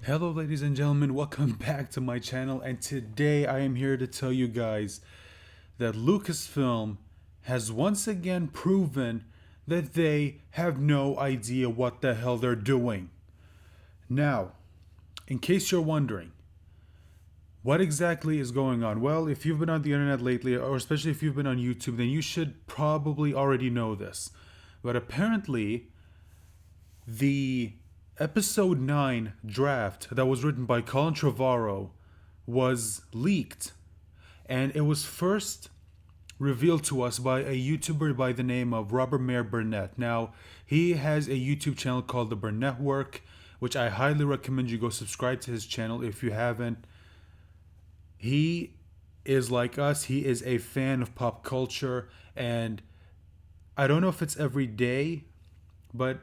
Hello ladies and gentlemen, welcome back to my channel, and today I am here to tell you guys that Lucasfilm has once again proven that they have no idea what the hell they're doing. Now, in case you're wondering, what exactly is going on? Well, if you've been on the internet lately, or especially if you've been on YouTube, then you should probably already know this. But apparently, the episode 9 draft that was written by Colin Trevorrow was leaked, and it was first revealed to us by a YouTuber by the name of Robert Mayer Burnett. Now, he has a YouTube channel called The Burnett Work, which I highly recommend you go subscribe to his channel if you haven't. He is like us, he is a fan of pop culture, and I don't know if it's every day, but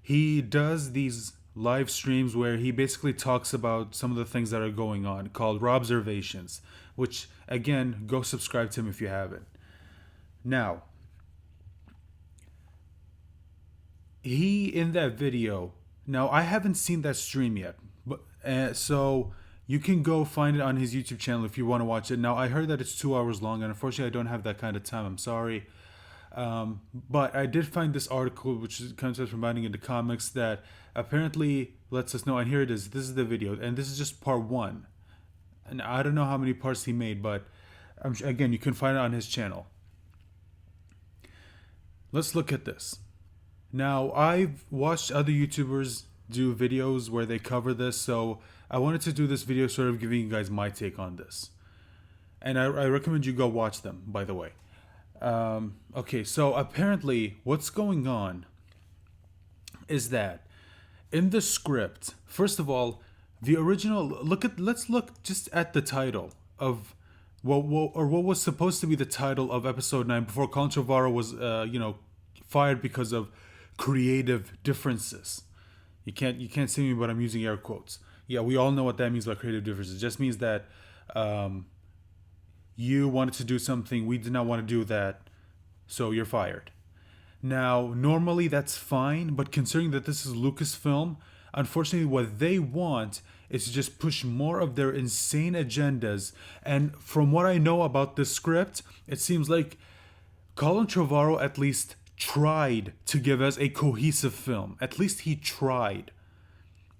he does these live streams where he basically talks about some of the things that are going on called Robservations, which again, go subscribe to him if you haven't. Now, he in that video, now I haven't seen that stream yet, but so you can go find it on his YouTube channel if you want to watch it. Now, I heard that it's 2 hours long, and unfortunately, I don't have that kind of time. I'm sorry. But I did find this article, which comes from Binding into Comics, that apparently lets us know. And here it is. This is the video, and this is just part one. And I don't know how many parts he made, but again, you can find it on his channel. Let's look at this. Now, I've watched other YouTubers do videos where they cover this, so I wanted to do this video sort of giving you guys my take on this. And I recommend you go watch them, by the way. Okay, so apparently, what's going on is that in the script, first of all, the original let's look just at the title of what was supposed to be the title of episode 9 before Colin Trevorrow was fired because of creative differences. You can't see me, but I'm using air quotes. Yeah, we all know what that means by creative differences. It just means that you wanted to do something, we did not want to do that, so you're fired. Now, normally that's fine, but considering that this is Lucasfilm, unfortunately, what they want is to just push more of their insane agendas. And from what I know about this script, it seems like Colin Trevorrow at least tried to give us a cohesive film. At least he tried.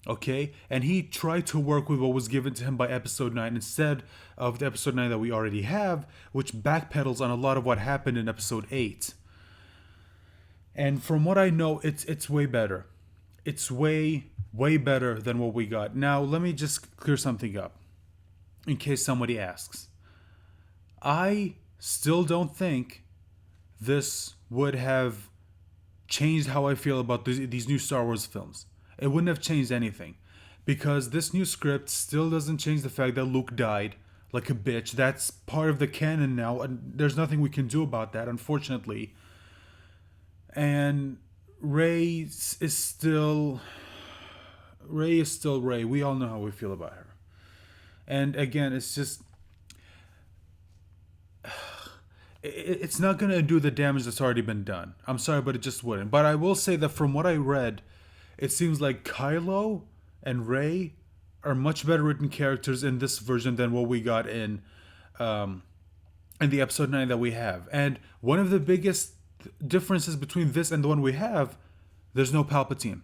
Okay? And he tried to work with what was given to him by episode 9 instead of the episode 9 that we already have, which backpedals on a lot of what happened in episode 8. And from what I know, it's way better. It's way better than what we got. Now, let me just clear something up in case somebody asks. I still don't think this would have changed how I feel about these new Star Wars films. It wouldn't have changed anything. Because this new script still doesn't change the fact that Luke died like a bitch. That's part of the canon now, and there's nothing we can do about that, unfortunately. And Rey is still Rey. We all know how we feel about her. And again, it's just it's not going to do the damage that's already been done. I'm sorry, but it just wouldn't. But I will say that from what I read, it seems like Kylo and Rey are much better written characters in this version than what we got in the episode 9 that we have. And one of the biggest differences between this and the one we have, there's no Palpatine.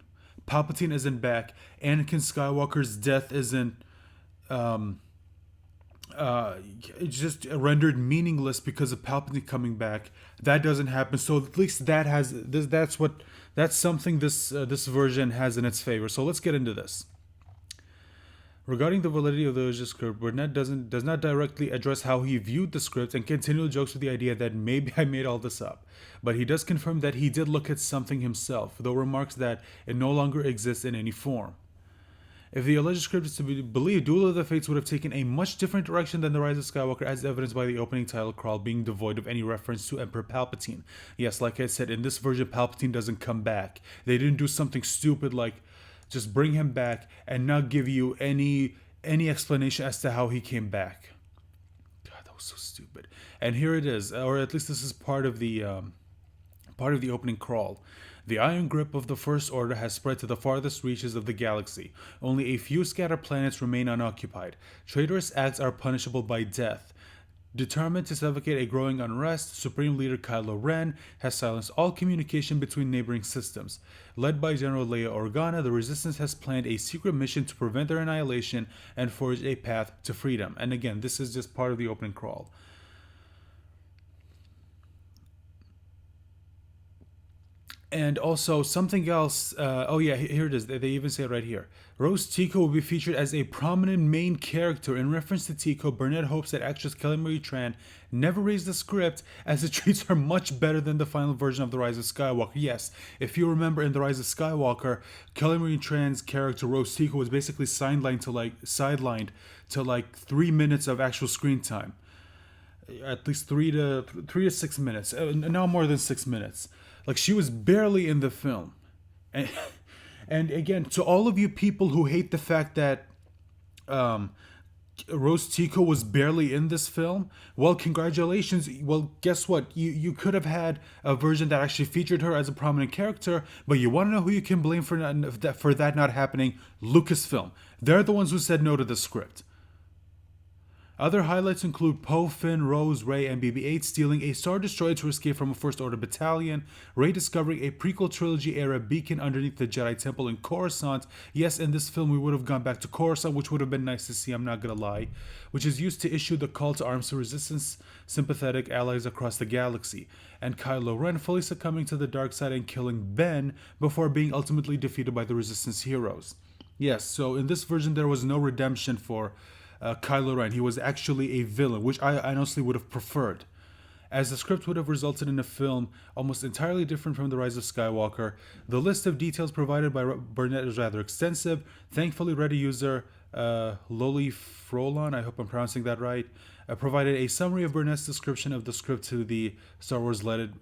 Palpatine isn't back. Anakin Skywalker's death isn't it's just rendered meaningless because of Palpatine coming back. That doesn't happen. So at least that has this. That's something this version has in its favor. So let's get into this. Regarding the validity of the original script, Burnett does not directly address how he viewed the script and continually jokes with the idea that maybe I made all this up. But he does confirm that he did look at something himself, though remarks that it no longer exists in any form. If the alleged script is to be believed, Duel of the Fates would have taken a much different direction than The Rise of Skywalker, as evidenced by the opening title crawl being devoid of any reference to Emperor Palpatine. Yes, like I said, in this version, Palpatine doesn't come back. They didn't do something stupid like just bring him back and not give you any explanation as to how he came back. God, that was so stupid. And here it is, or at least this is part of the opening crawl. The iron grip of the First Order has spread to the farthest reaches of the galaxy. Only a few scattered planets remain unoccupied. Traitorous acts are punishable by death. Determined to suffocate a growing unrest, Supreme Leader Kylo Ren has silenced all communication between neighboring systems. Led by General Leia Organa, the Resistance has planned a secret mission to prevent their annihilation and forge a path to freedom. And again, this is just part of the opening crawl. And also something else. Oh yeah, here it is. They even say it right here. Rose Tico will be featured as a prominent main character. In reference to Tico, Burnett hopes that actress Kelly Marie Tran never reads the script, as it treats her much better than the final version of The Rise of Skywalker. Yes, if you remember in The Rise of Skywalker, Kelly Marie Tran's character Rose Tico was basically sidelined to like 3 minutes of actual screen time. At least 3 to 6 minutes. No more than 6 minutes. Like, she was barely in the film. And, and again, to all of you people who hate the fact that Rose Tico was barely in this film, well, congratulations. Well, guess what? You could have had a version that actually featured her as a prominent character, but you want to know who you can blame for that not happening? Lucasfilm. They're the ones who said no to the script. Other highlights include Poe, Finn, Rose, Rey, and BB-8 stealing a Star Destroyer to escape from a First Order battalion, Rey discovering a prequel trilogy-era beacon underneath the Jedi Temple in Coruscant. Yes, in this film we would have gone back to Coruscant, which would have been nice to see, I'm not gonna lie, which is used to issue the call to arms to Resistance sympathetic allies across the galaxy, and Kylo Ren fully succumbing to the dark side and killing Ben before being ultimately defeated by the Resistance heroes. Yes, so in this version there was no redemption for Kylo Ren. He was actually a villain, which I honestly would have preferred, as the script would have resulted in a film almost entirely different from The Rise of Skywalker. The list of details provided by Burnett is rather extensive. Thankfully, Reddit user Loli Frolon, I hope I'm pronouncing that right, provided a summary of Burnett's description of the script to the Star Wars Leaks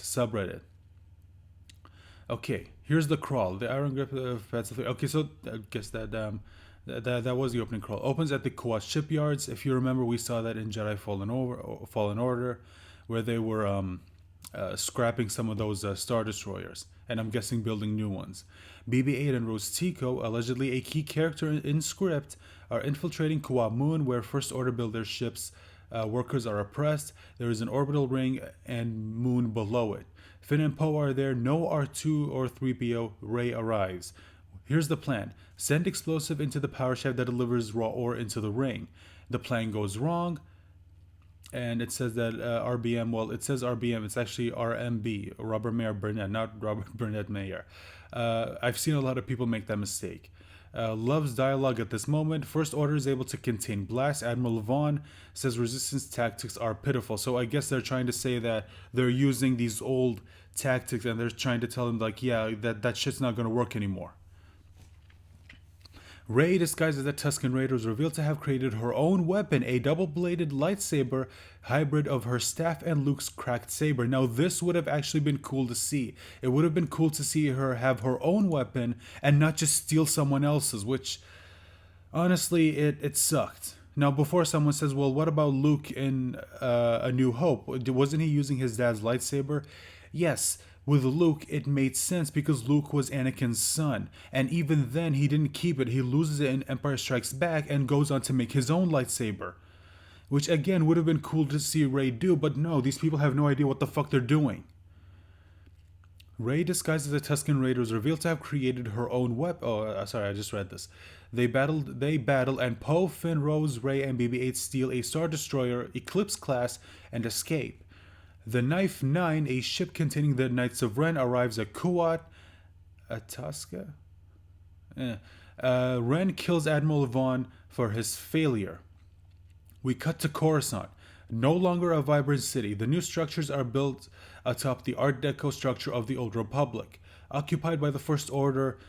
subreddit. Okay, here's the crawl. The Iron Grip of Pacific. Okay, so I guess that was the opening crawl. Opens at the Kuat shipyards. If you remember, we saw that in Jedi Fallen Order, where they were scrapping some of those Star Destroyers, and I'm guessing building new ones. BB-8 and Rose Tico, allegedly a key character in script, are infiltrating Kuat Moon, where First Order build their ships. Workers are oppressed. There is an orbital ring and moon below it. Finn and Poe are there. No R2 or 3PO. Rey arrives. Here's the plan. Send explosive into the power shaft that delivers raw ore into the ring. The plan goes wrong, and it says that RBM, well, it says RBM, it's actually RMB, Robert Mayer Burnett, not Robert Burnett Mayer. I've seen a lot of people make that mistake. Love's dialogue at this moment. First Order is able to contain blasts. Admiral Vaughn says Resistance tactics are pitiful. So I guess they're trying to say that they're using these old tactics, and they're trying to tell them, like, yeah, that shit's not going to work anymore. Rey, disguised as a Tusken Raider, is revealed to have created her own weapon, a double-bladed lightsaber hybrid of her staff and Luke's cracked saber. Now, this would have actually been cool to see. It would have been cool to see her have her own weapon and not just steal someone else's, which, honestly, it sucked. Now, before someone says, well, what about Luke in A New Hope? Wasn't he using his dad's lightsaber? Yes. With Luke, it made sense because Luke was Anakin's son, and even then he didn't keep it. He loses it in Empire Strikes Back and goes on to make his own lightsaber, which again would have been cool to see Rey do, but no, these people have no idea what the fuck they're doing. Rey, disguised as a Tusken Raider, is revealed to have created her own weapon. Oh, sorry, I just read this. They battle, and Poe, Finn, Rose, Rey, and BB-8 steal a Star Destroyer, Eclipse class, and escape. The Knife 9, a ship containing the Knights of Ren, arrives at Kuat, Ataska. Ren kills Admiral Vaughn for his failure. We cut to Coruscant, no longer a vibrant city. The new structures are built atop the Art Deco structure of the Old Republic, occupied by the First Order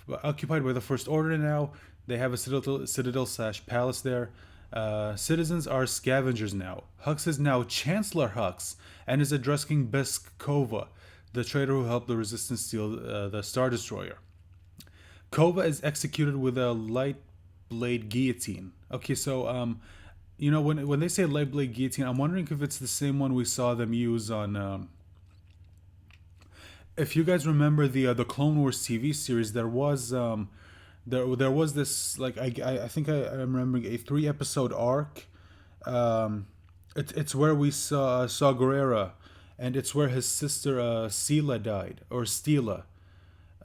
now. They have a citadel/palace there. Citizens are scavengers now. Hux is now Chancellor Hux and is addressing Beskova, the traitor who helped the Resistance steal the Star Destroyer. Kova is executed with a light blade guillotine. Okay, so when they say light blade guillotine, I'm wondering if it's the same one we saw them use on if you guys remember the Clone Wars TV series, there was this like I think I'm remembering a 3 episode arc. Um, it's where we saw Guerrera, and it's where his sister Sela died, or Stela.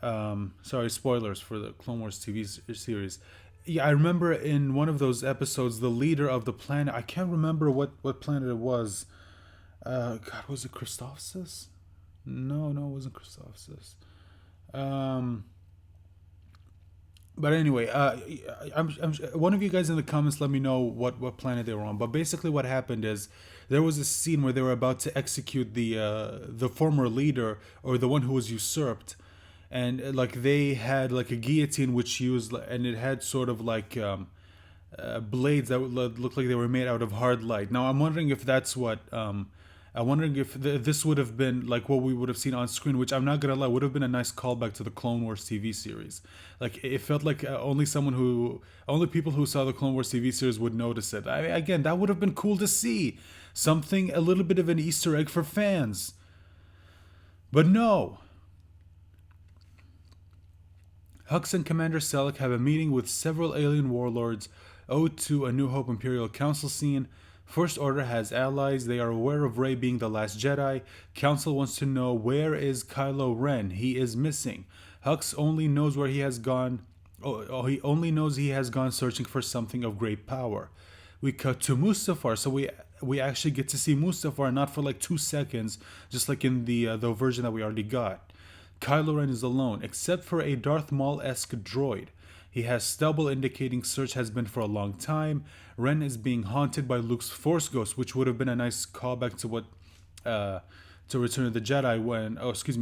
Sorry, spoilers for the Clone Wars TV series. Yeah, I remember in one of those episodes, the leader of the planet. I can't remember what planet it was. God, was it Christophsis? No, no, it wasn't Christophsis. Um, but anyway, one of you guys in the comments let me know what planet they were on. But basically, what happened is there was a scene where they were about to execute the former leader, or the one who was usurped, and like they had like a guillotine which used, and it had sort of like blades that would look like they were made out of hard light. Now I'm wondering if that's what I'm wondering if this would have been like what we would have seen on screen, which I'm not gonna lie would have been a nice callback to the Clone Wars TV series. Like it felt like only people who saw the Clone Wars TV series would notice it. Again, that would have been cool to see, something a little bit of an Easter egg for fans. But no, Hux and Commander Selleck have a meeting with several alien warlords, owed to A New Hope Imperial Council scene. First Order has allies. They are aware of Rey being the last Jedi. Council wants to know, where is Kylo Ren? He is missing. Hux only knows where he has gone. He only knows he has gone searching for something of great power. We cut to Mustafar, so we actually get to see Mustafar, not for like 2 seconds, just like in the version that we already got. Kylo Ren is alone, except for a Darth Maul-esque droid. He has stubble indicating search has been for a long time. Ren is being haunted by Luke's Force Ghost, which would have been a nice callback to what to Return of the Jedi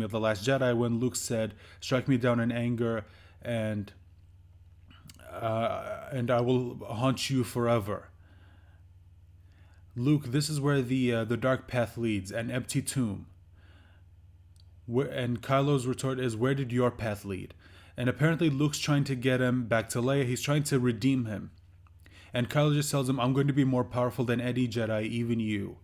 of the Last Jedi, when Luke said, "Strike me down in anger, and I will haunt you forever." Luke, this is where the dark path leads, an empty tomb. And Kylo's retort is, "Where did your path lead?" And apparently Luke's trying to get him back to Leia. He's trying to redeem him. And Kylo just tells him, "I'm going to be more powerful than any Jedi, even you."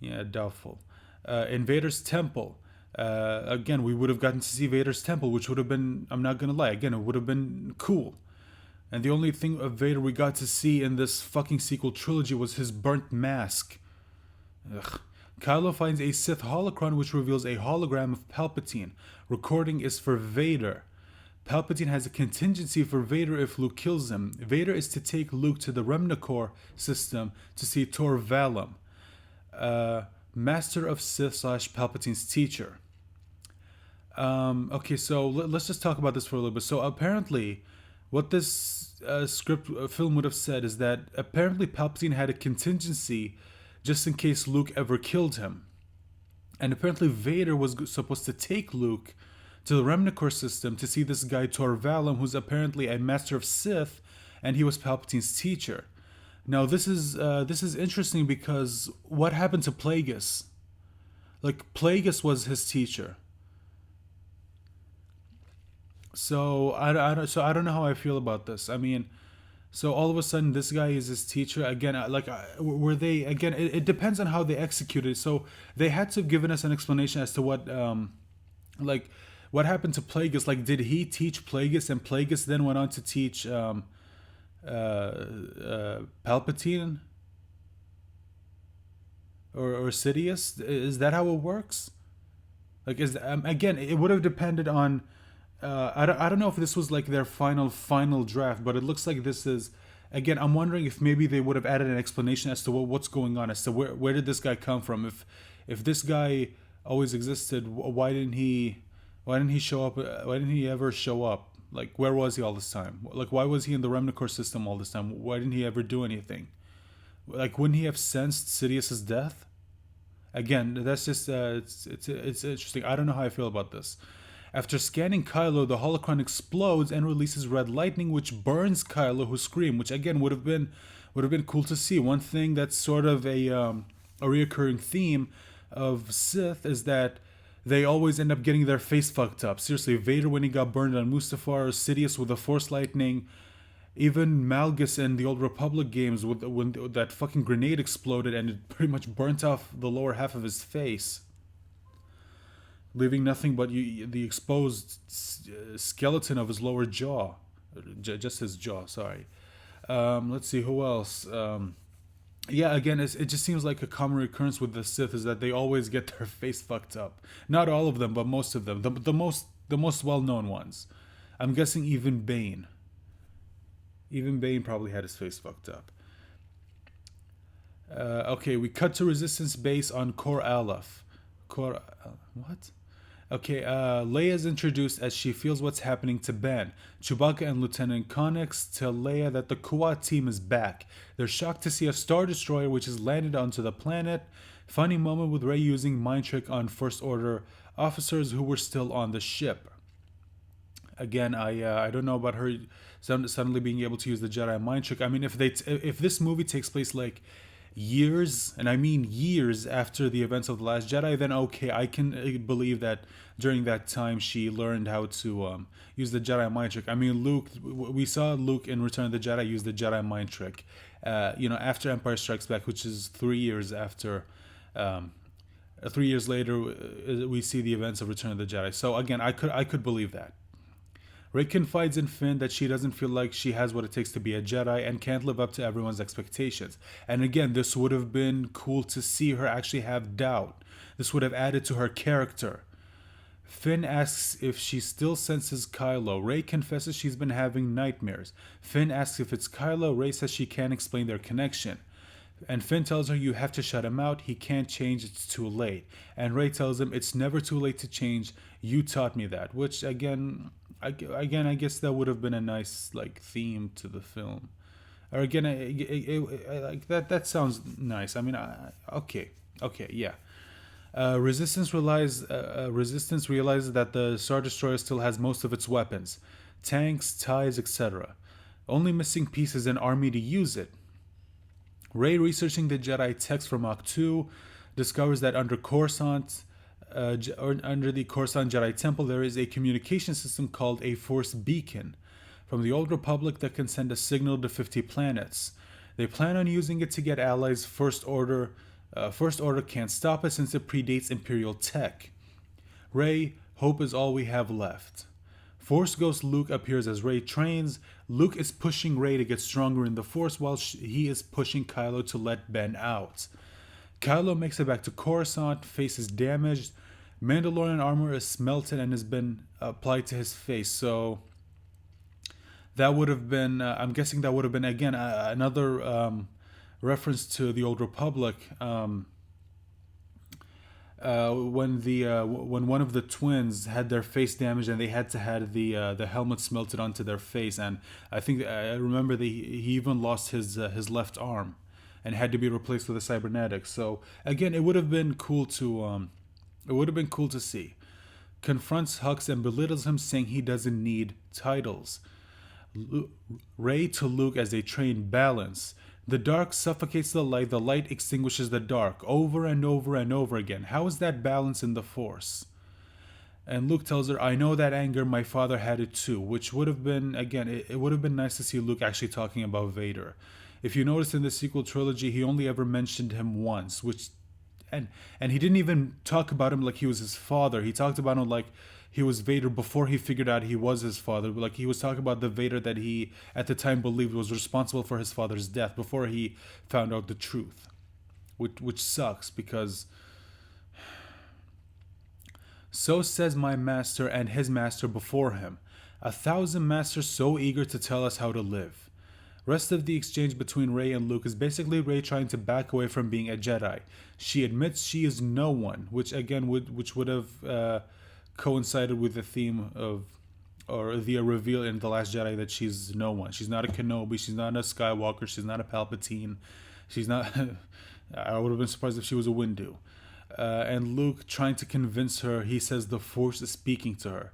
Yeah, doubtful. In Vader's temple, again, we would have gotten to see Vader's temple, which would have been, I'm not going to lie, again, it would have been cool. And the only thing of Vader we got to see in this fucking sequel trilogy was his burnt mask. Ugh. Kylo finds a Sith holocron which reveals a hologram of Palpatine. Recording is for Vader. Palpatine has a contingency for Vader if Luke kills him. Vader is to take Luke to the Remnacor system to see Tor Valum, Master of Sith / Palpatine's teacher. Okay, so let's just talk about this for a little bit. So apparently, what this film would have said is that apparently Palpatine had a contingency just in case Luke ever killed him. And apparently Vader was supposed to take Luke to the Remnacor system to see this guy Tor Valum, who's apparently a master of Sith, and he was Palpatine's teacher. Now this is interesting because what happened to Plagueis? Like Plagueis was his teacher. So I don't know how I feel about this. I mean, so all of a sudden, this guy is his teacher again. Were they again? It depends on how they executed. So they had to have given us an explanation as to like, what happened to Plagueis. Like, did he teach Plagueis, and Plagueis then went on to teach Palpatine or Sidious? Is that how it works? Like, is again? It would have depended on. I don't know if this was like their final draft, but it looks like this is, again, I'm wondering if maybe they would have added an explanation as to what's going on, as to where did this guy come from. If this guy always existed, why didn't he show up? Why didn't he ever show up? Like, where was he all this time? Like, why was he in the Remnacor system all this time? Why didn't he ever do anything? Like, wouldn't he have sensed Sidious's death? Again, that's just it's interesting. I don't know how I feel about this. After scanning Kylo, the holocron explodes and releases red lightning, which burns Kylo, who screams. Which again would have been cool to see. One thing that's sort of a reoccurring theme of Sith is that they always end up getting their face fucked up. Seriously, Vader when he got burned on Mustafar, Sidious with the Force lightning, even Malgus in the Old Republic games when that fucking grenade exploded and it pretty much burnt off the lower half of his face. leaving nothing but the exposed skeleton of his lower jaw, just his jaw. Sorry. Let's see who else. Yeah, again, it just seems like a common recurrence with the Sith is that they always get their face fucked up. Not all of them, but most of them. The most well known ones. I'm guessing even Bane. Even Bane probably had his face fucked up. Okay, we cut to Resistance base on Kor Aleph. What? Okay, Leia's introduced as she feels what's happening to Ben. Chewbacca and Lieutenant Connix tell Leia that the Kuat team is back. They're shocked to see a Star Destroyer which has landed onto the planet. Funny moment with Rey using mind trick on First Order officers who were still on the ship. Again, I don't know about her suddenly being able to use the Jedi mind trick. I mean, if this movie takes place like years, and I mean years after the events of The Last Jedi, then okay, I can believe that during that time she learned how to use the Jedi mind trick. I mean, we saw Luke in Return of the Jedi use the Jedi mind trick, after Empire Strikes Back, which is 3 years after. 3 years later, we see the events of Return of the Jedi. So again, I could believe that. Rey confides in Finn that she doesn't feel like she has what it takes to be a Jedi and can't live up to everyone's expectations. And again, this would have been cool to see her actually have doubt. This would have added to her character. Finn asks if she still senses Kylo. Rey confesses she's been having nightmares. Finn asks if it's Kylo. Rey says she can't explain their connection. And Finn tells her, you have to shut him out. He can't change. It's too late. And Rey tells him, it's never too late to change. You taught me that. Which, again, I guess that would have been a nice theme to the film. Or again, like that. That sounds nice. I mean, okay, yeah. Resistance realizes that the Star Destroyer still has most of its weapons, tanks, TIEs, etc. Only missing piece is an army to use it. Rey, researching the Jedi text from Mach 2, discovers that under Coruscant, under the Coruscant Jedi Temple, there is a communication system called a Force Beacon from the Old Republic that can send a signal to 50 planets. They plan on using it to get allies. First Order can't stop it since it predates Imperial tech. Rey, hope is all we have left. Force Ghost Luke appears as Rey trains. Luke is pushing Rey to get stronger in the Force while he is pushing Kylo to let Ben out. Kylo makes it back to Coruscant, face is damaged. Mandalorian armor is smelted and has been applied to his face. So that would have been, I'm guessing that would have been, again, another reference to the Old Republic. When one of the twins had their face damaged and they had to have the helmet smelted onto their face, and I think I remember he even lost his left arm and had to be replaced with a cybernetic. So again, it would have been cool to see. Confronts Hux and belittles him, saying he doesn't need titles. Rey to Luke as they train balance. The dark suffocates the light extinguishes the dark, over and over and over again. How is that balance in the Force? And Luke tells her, I know that anger, my father had it too, which would have been, again, it would have been nice to see Luke actually talking about Vader. If you notice in the sequel trilogy, he only ever mentioned him once, and he didn't even talk about him like he was his father. He talked about him like he was Vader before he figured out he was his father. Like he was talking about the Vader that he at the time believed was responsible for his father's death before he found out the truth, which sucks because so says my master and his master before him, 1,000 masters so eager to tell us how to live. Rest of the exchange between Rey and Luke is basically Rey trying to back away from being a Jedi. She admits she is no one, which again would have coincided with the theme of, or the reveal in The Last Jedi that she's no one. She's not a Kenobi, she's not a Skywalker, she's not a Palpatine, she's not... I would have been surprised if she was a Windu. And Luke trying to convince her, he says the Force is speaking to her.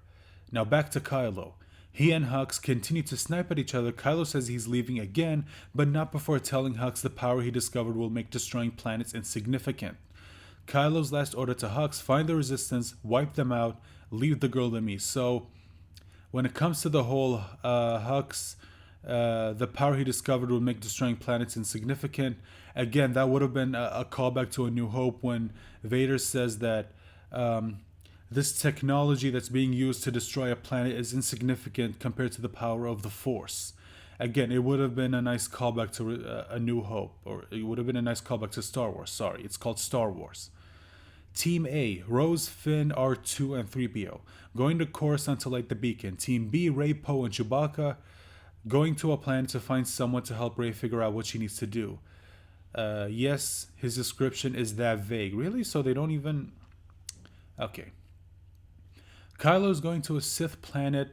Now back to Kylo. He and Hux continue to snipe at each other. Kylo says he's leaving again, but not before telling Hux the power he discovered will make destroying planets insignificant. Kylo's last order to Hux, find the Resistance, wipe them out, leave the girl to me. So, when it comes to the whole Hux, the power he discovered will make destroying planets insignificant, again, that would have been a callback to A New Hope when Vader says that This technology that's being used to destroy a planet is insignificant compared to the power of the Force. Again, it would have been a nice callback to A New Hope, or it would have been a nice callback to Star Wars. Sorry, it's called Star Wars. Team A, Rose, Finn, R2, and 3PO, going to Coruscant to light the beacon. Team B, Rey, Poe, and Chewbacca, going to a planet to find someone to help Rey figure out what she needs to do. Yes, his description is that vague. Really? So they don't even. Okay. Kylo is going to a Sith planet,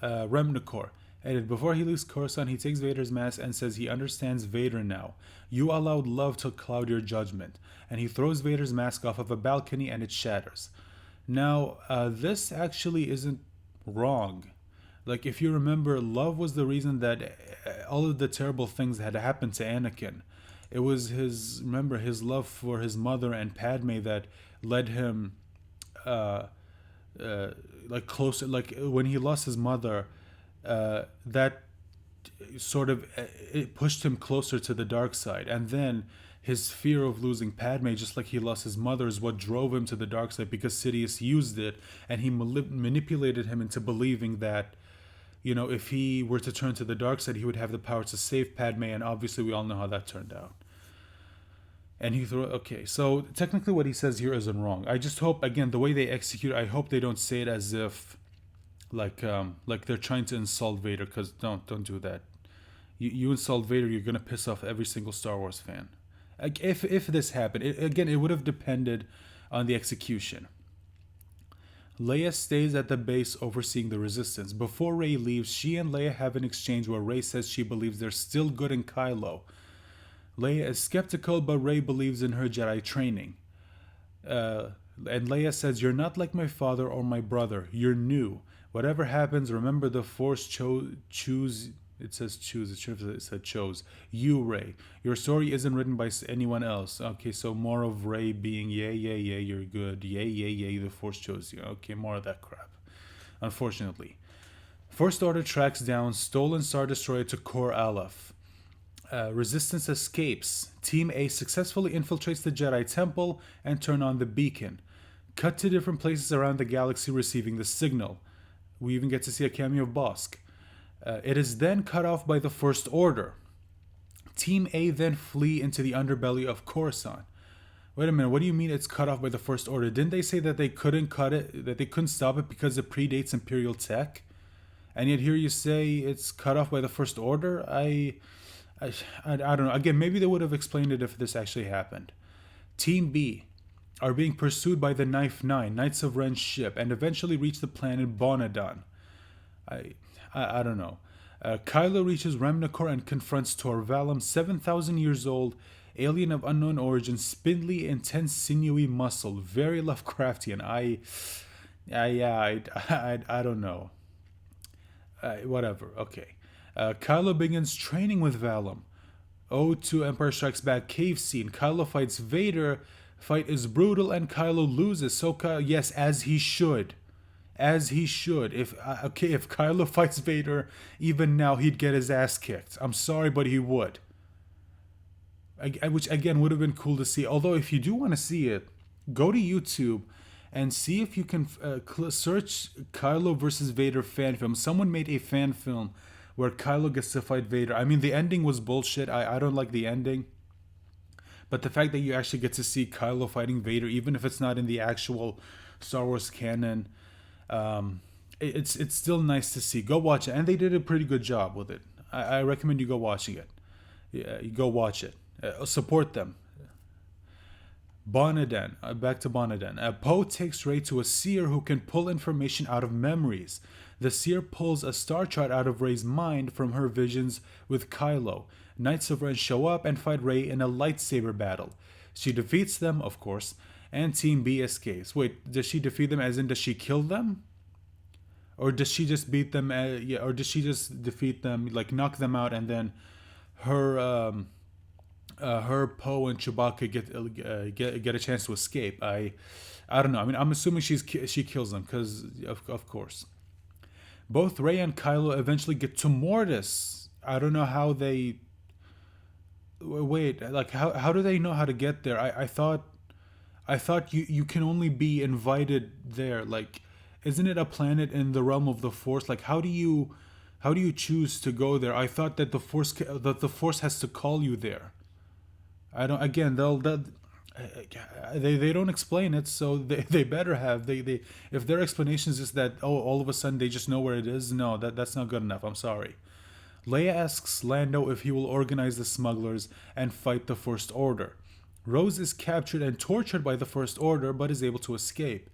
Remnacor. And before he leaves Coruscant, he takes Vader's mask and says he understands Vader now. You allowed love to cloud your judgment. And he throws Vader's mask off of a balcony and it shatters. Now, this actually isn't wrong. Like, if you remember, love was the reason that all of the terrible things had happened to Anakin. It was his love for his mother and Padme that led him, like, closer. Like, when he lost his mother, that sort of it pushed him closer to the dark side. And then his fear of losing Padme, just like he lost his mother, is what drove him to the dark side, because Sidious used it and he manipulated him into believing that, if he were to turn to the dark side, he would have the power to save Padme, and obviously we all know how that turned out. And okay, so technically what he says here isn't wrong. I just hope, again, the way they execute, I hope they don't say it as if, like they're trying to insult Vader, because don't do that. You insult Vader, you're gonna piss off every single Star Wars fan. Like, if this happened, it would have depended on the execution. Leia stays at the base overseeing the resistance. Before Rey leaves, she and Leia have an exchange where Rey says she believes there's still good in Kylo. Leia is skeptical, but Rey believes in her Jedi training. And Leia says, "You're not like my father or my brother. You're new. Whatever happens, remember the Force choose." It says choose. It should have said chose. You, Rey. Your story isn't written by anyone else. Okay, so more of Rey being, yay, you're good. Yay, the Force chose you. Okay, more of that crap. Unfortunately. First Order tracks down stolen Star Destroyer to Kor Aleph. Resistance escapes. Team A successfully infiltrates the Jedi Temple and turn on the beacon. Cut to different places around the galaxy receiving the signal. We even get to see a cameo of Bosk. It is then cut off by the First Order. Team A then flee into the underbelly of Coruscant. Wait a minute, what do you mean it's cut off by the First Order? Didn't they say that they couldn't cut it, that they couldn't stop it because it predates Imperial tech? And yet here you say it's cut off by the First Order? I don't know. Again, maybe they would have explained it if this actually happened. Team B are being pursued by the Knife Nine, Knights of Ren's ship, and eventually reach the planet Bonadon. I don't know. Kylo reaches Remnacor and confronts Torvalum, 7,000 years old, alien of unknown origin, spindly, intense, sinewy muscle, very Lovecraftian. I don't know. Whatever. Okay. Kylo begins training with Valum. Ode to Empire Strikes Back cave scene. Kylo fights Vader. Fight is brutal and Kylo loses. So yes, as he should. As he should. If Kylo fights Vader, even now he'd get his ass kicked. I'm sorry, but he would. Which again would have been cool to see. Although if you do want to see it, go to YouTube and see if you can search Kylo versus Vader fan film. Someone made a fan film where Kylo gets to fight Vader. I mean, the ending was bullshit. I don't like the ending. But the fact that you actually get to see Kylo fighting Vader, even if it's not in the actual Star Wars canon, it's still nice to see. Go watch it. And they did a pretty good job with it. I recommend you go watching it. Yeah, you go watch it. Support them. Bonadon. Back to Bonadon. Poe takes Rey to a seer who can pull information out of memories. The seer pulls a star chart out of Rey's mind from her visions with Kylo. Knights of Ren show up and fight Rey in a lightsaber battle. She defeats them, of course, and Team B escapes. Wait, does she defeat them as in does she kill them? Or does she just beat them, or does she just defeat them, like knock them out, and then her Poe and Chewbacca get a chance to escape? I don't know. I mean, I'm assuming she kills them, because of course. Both Rey and Kylo eventually get to Mortis. I don't know how they... Wait, like, how do they know how to get there? I thought I thought you can only be invited there. Like, isn't it a planet in the realm of the Force? Like, how do you choose to go there? I thought that the Force has to call you there. I don't. Again, they don't explain it, so they better have they if their explanation is just that, oh, all of a sudden they just know where it is. No, that's not good enough. I'm sorry. Leia asks Lando if he will organize the smugglers and fight the First Order. Rose is captured and tortured by the First Order, but is able to escape.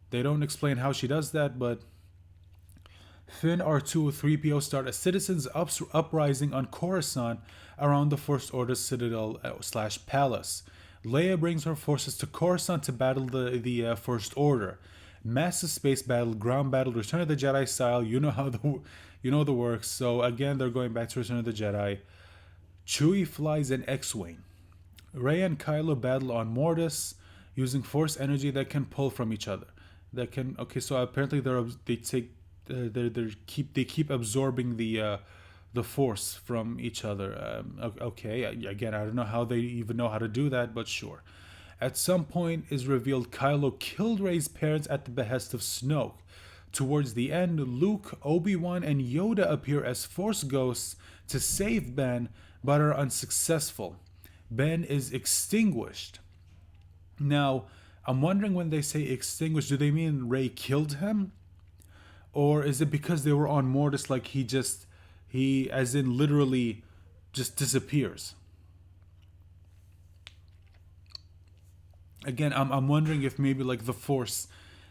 They don't explain how she does that, but Finn, R2, 3PO start a citizens' uprising on Coruscant around the First Order's citadel slash palace. Leia brings her forces to Coruscant to battle the First Order. Massive space battle, ground battle, Return of the Jedi style. You know the works. So again, they're going back to Return of the Jedi. Chewie flies an X-wing. Rey and Kylo battle on Mortis using Force energy that can pull from each other. So apparently they keep absorbing the Force from each other. Okay, again, I don't know how they even know how to do that, but sure. At some point is revealed Kylo killed Rey's parents at the behest of Snoke. Towards the end, Luke, Obi-Wan, and Yoda appear as Force ghosts to save Ben, but are unsuccessful. Ben is extinguished. Now, I'm wondering, when they say extinguished, do they mean Rey killed him? Or is it because they were on Mortis, like he as in literally just disappears? Again, I'm wondering if maybe like the Force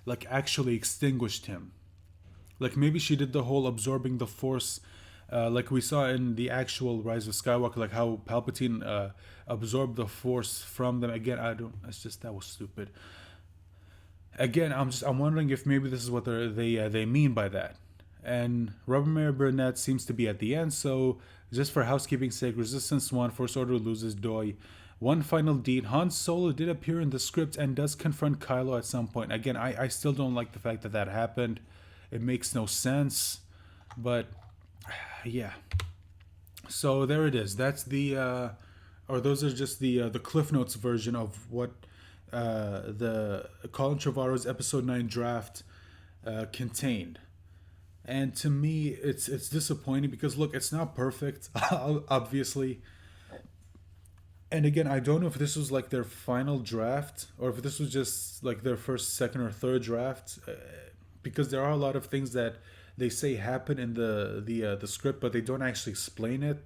like actually extinguished him. Like maybe she did the whole absorbing the Force, like we saw in the actual Rise of Skywalker, like how Palpatine absorbed the Force from them. Again, I don't. It's just that was stupid. Again, I'm wondering if maybe this is what they mean by that. And Rubbermaid Burnett seems to be at the end, so just for housekeeping's sake, Resistance 1, First Order loses Doi. One final deed, Han Solo did appear in the script and does confront Kylo at some point. Again, I still don't like the fact that that happened. It makes no sense. But, yeah. So there it is. That's or those are just the Cliff Notes version of what the Colin Trevorrow's Episode 9 draft contained. And to me, it's disappointing because, look, it's not perfect, obviously. And again, I don't know if this was like their final draft or if this was just like their first, second, or third draft, because there are a lot of things that they say happen in the script, but they don't actually explain it.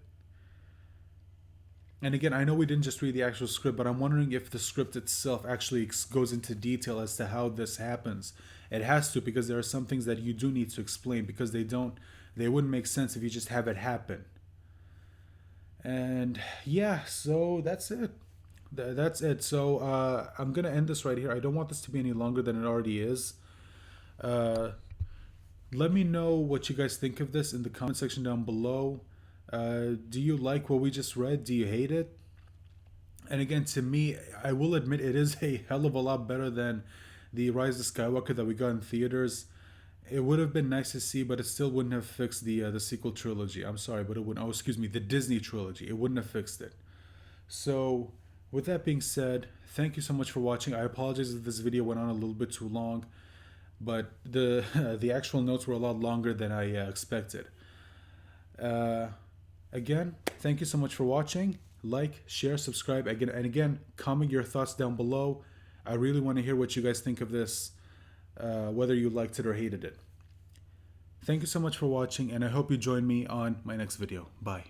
And again, I know we didn't just read the actual script, but I'm wondering if the script itself actually goes into detail as to how this happens. It has to, because there are some things that you do need to explain, because they wouldn't make sense if you just have it happen. And yeah, so that's it. That's it. So I'm gonna end this right here. I don't want this to be any longer than it already is. Uh, Let me know what you guys think of this in the comment section down below. Do you like what we just read? Do you hate it? And again, to me, I will admit it is a hell of a lot better than the Rise of Skywalker that we got in theaters. It would have been nice to see, but it still wouldn't have fixed the sequel trilogy. I'm sorry, but it wouldn't. Oh, excuse me, the Disney trilogy. It wouldn't have fixed it. So, with that being said, thank you so much for watching. I apologize if this video went on a little bit too long, but the the actual notes were a lot longer than I expected. Again, thank you so much for watching. Like, share, subscribe, again, comment your thoughts down below. I really want to hear what you guys think of this, whether you liked it or hated it. Thank you so much for watching, and I hope you join me on my next video. Bye.